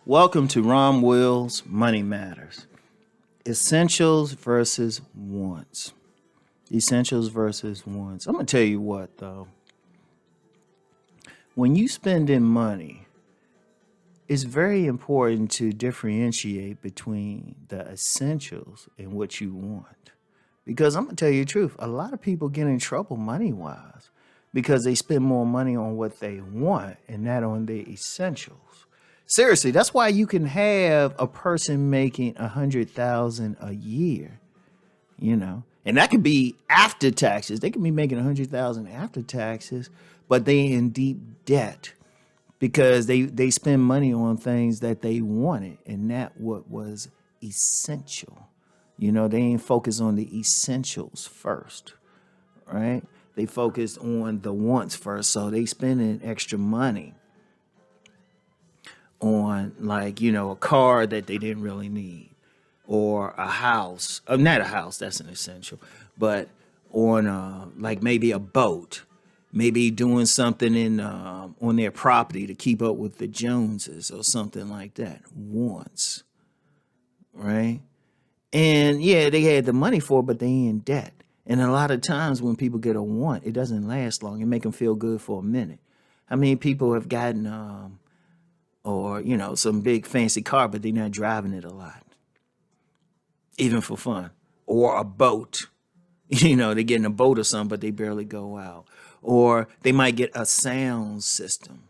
Welcome to Rom Wills Money Matters. Essentials versus wants. Essentials versus wants. I'm going to tell you what, though. When you spending money, it's very important to differentiate between the essentials and what you want. Because I'm going to tell you the truth, a lot of people get in trouble money wise because they spend more money on what they want and not on the essentials. Seriously, that's why you can have a person making 100,000 a year, and that could be after taxes. They can be making 100,000 after taxes, but they in deep debt because they spend money on things that they wanted and not what was essential. They ain't focused on the essentials first, right? They focused on the wants first, so they spending extra money on a car that they didn't really need, or a house, not a house, that's an essential, but on maybe a boat, maybe doing something in on their property to keep up with the Joneses or something like that. Wants, right? And yeah, they had the money for it, but they in debt. And a lot of times when people get a want, it doesn't last long. It make them feel good for a minute. How many people have gotten or some big fancy car, but they're not driving it a lot, even for fun, or a boat. They're getting a boat or something, but they barely go out. Or they might get a sound system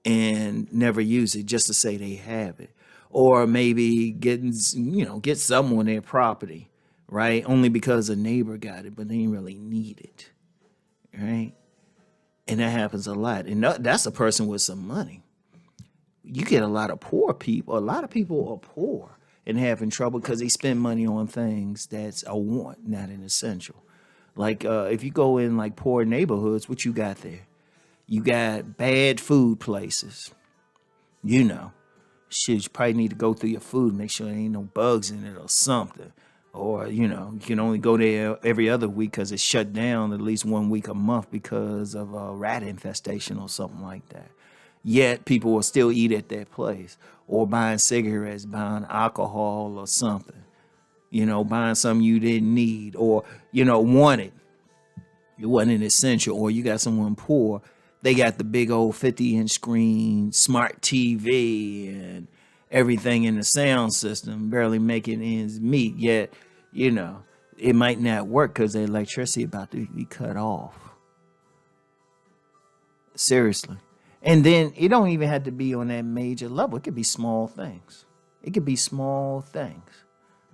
and never use it just to say they have it. Or maybe get something on their property, right? Only because a neighbor got it, but they didn't really need it, right? And that happens a lot. And that's a person with some money. You get a lot of poor people. A lot of people are poor and having trouble because they spend money on things that's a want, not an essential. Like if you go in poor neighborhoods, what you got there? You got bad food places. Shit, you probably need to go through your food, make sure there ain't no bugs in it or something. Or, you can only go there every other week because it's shut down at least 1 week a month because of a rat infestation or something like that. Yet people will still eat at that place, or buying cigarettes, buying alcohol or something, buying something you didn't need or, wanted. It wasn't an essential. Or you got someone poor, they got the big old 50-inch screen, smart TV, and everything in the sound system, barely making ends meet. Yet, it might not work because the electricity about to be cut off. Seriously. And then it don't even have to be on that major level. It could be small things. It could be small things,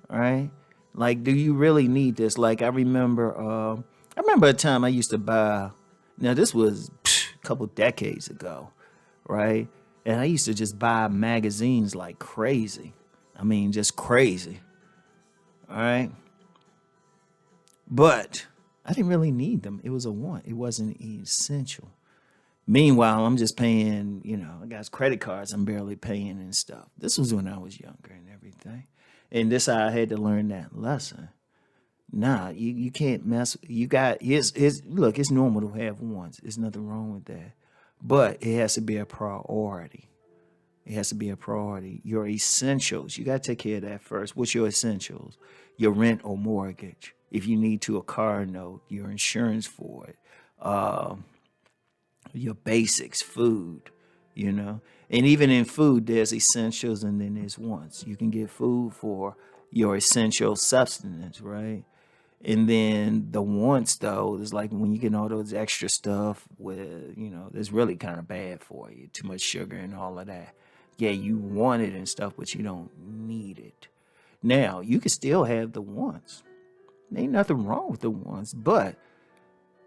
right? Like, do you really need this? Like, I remember a time I used to buy. Now, this was a couple decades ago, right? And I used to just buy magazines like crazy. I mean, just crazy, all right? But I didn't really need them. It was a want. It wasn't essential. Meanwhile, I'm just paying, I got credit cards I'm barely paying and stuff. This was when I was younger and everything. And this how I had to learn that lesson. Nah, you can't mess. You got, look, it's normal to have wants. There's nothing wrong with that. But it has to be a priority. It has to be a priority. Your essentials, you got to take care of that first. What's your essentials? Your rent or mortgage. If you need to, a car note, your insurance for it. Your basics, food, And even in food, there's essentials and then there's wants. You can get food for your essential substance, right? And then the wants, though, is like when you get all those extra stuff with, that's really kind of bad for you. Too much sugar and all of that. Yeah, you want it and stuff, but you don't need it. Now, you can still have the wants. Ain't nothing wrong with the wants, but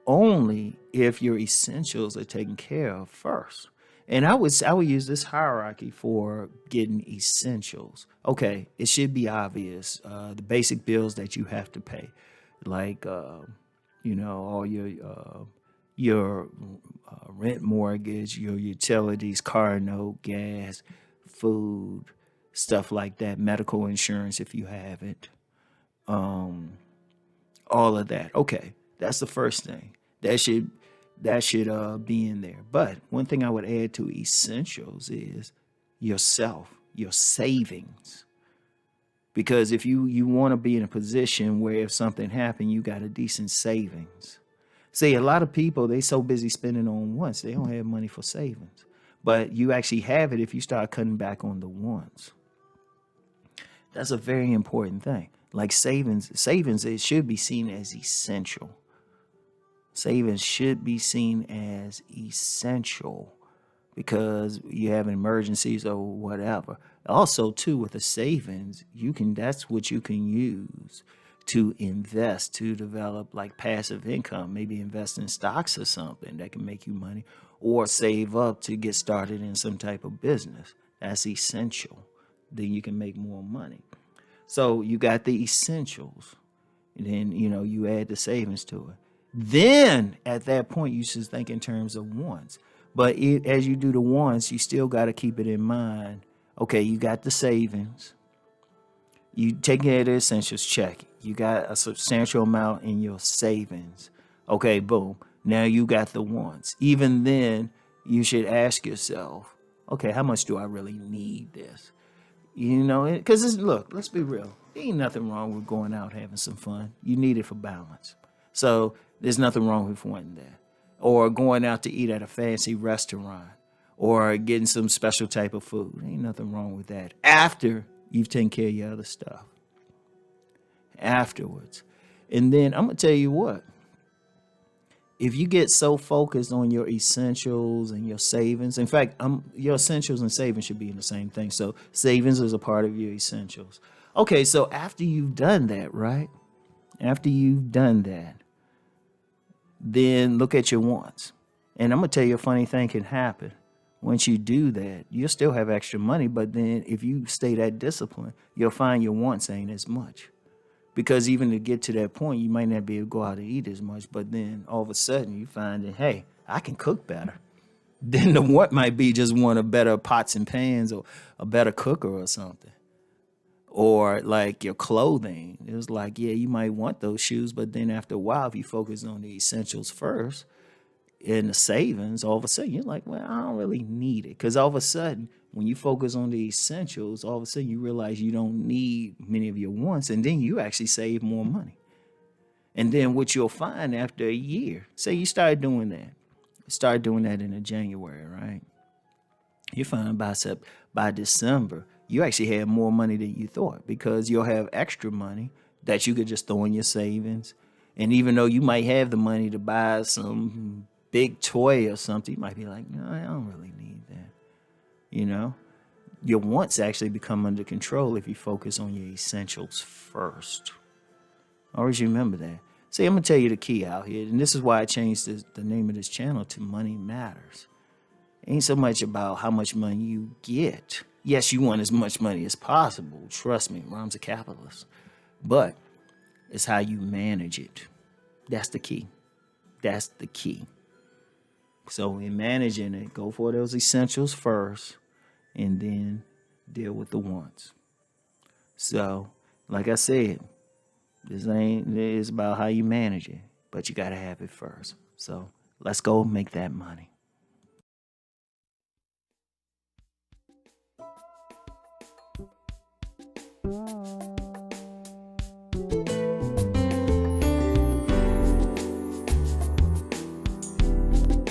only if your essentials are taken care of first. And I would use this hierarchy for getting essentials. Okay, it should be obvious. The basic bills that you have to pay, like all your rent, mortgage, your utilities, car note, gas, food, stuff like that, medical insurance if you have it, all of that. Okay, that's the first thing. That should be in there. But one thing I would add to essentials is yourself, your savings. Because if you want to be in a position where if something happened, you got a decent savings. See, a lot of people, they so busy spending on wants, they don't have money for savings. But you actually have it if you start cutting back on the wants. That's a very important thing. Like savings, it should be seen as essential. Savings should be seen as essential because you have emergencies or whatever. Also, too, with the savings, that's what you can use to invest to develop like passive income. Maybe invest in stocks or something that can make you money, or save up to get started in some type of business. That's essential. Then you can make more money. So you got the essentials, and then you add the savings to it. Then at that point, you should think in terms of wants. But as you do the wants, you still got to keep it in mind. Okay, you got the savings. You take care of the essentials, check. You got a substantial amount in your savings. Okay, boom. Now you got the wants. Even then, you should ask yourself, okay, how much do I really need this? Because look, let's be real. There ain't nothing wrong with going out having some fun. You need it for balance. So there's nothing wrong with wanting that. Or going out to eat at a fancy restaurant or getting some special type of food. Ain't nothing wrong with that. After you've taken care of your other stuff. Afterwards. And then I'm going to tell you what. If you get so focused on your essentials and your savings, in fact, your essentials and savings should be in the same thing. So savings is a part of your essentials. Okay, so after you've done that, right? After you've done that, then look at your wants. And I'm going to tell you a funny thing can happen. Once you do that, you'll still have extra money, but then if you stay that disciplined, you'll find your wants ain't as much. Because even to get to that point, you might not be able to go out and eat as much, but then all of a sudden you find that, hey, I can cook better. Then the what might be just want a better pots and pans or a better cooker or something. Or like your clothing. It was like, yeah, you might want those shoes, but then after a while, if you focus on the essentials first and the savings, all of a sudden you're like, well, I don't really need it. Because all of a sudden, when you focus on the essentials, all of a sudden you realize you don't need many of your wants, and then you actually save more money. And then what you'll find after a year, say you start doing that in January, right? You find by December, you actually have more money than you thought because you'll have extra money that you could just throw in your savings. And even though you might have the money to buy some big toy or something, you might be like, no, I don't really need that. Your wants actually become under control if you focus on your essentials first. Always remember that. See, I'm going to tell you the key out here, and this is why I changed the name of this channel to Money Matters. It ain't so much about how much money you get. Yes, you want as much money as possible. Trust me, Rom's a capitalist. But it's how you manage it. That's the key. That's the key. So in managing it, go for those essentials first and then deal with the wants. So, like I said, it's about how you manage it, but you got to have it first. So let's go make that money.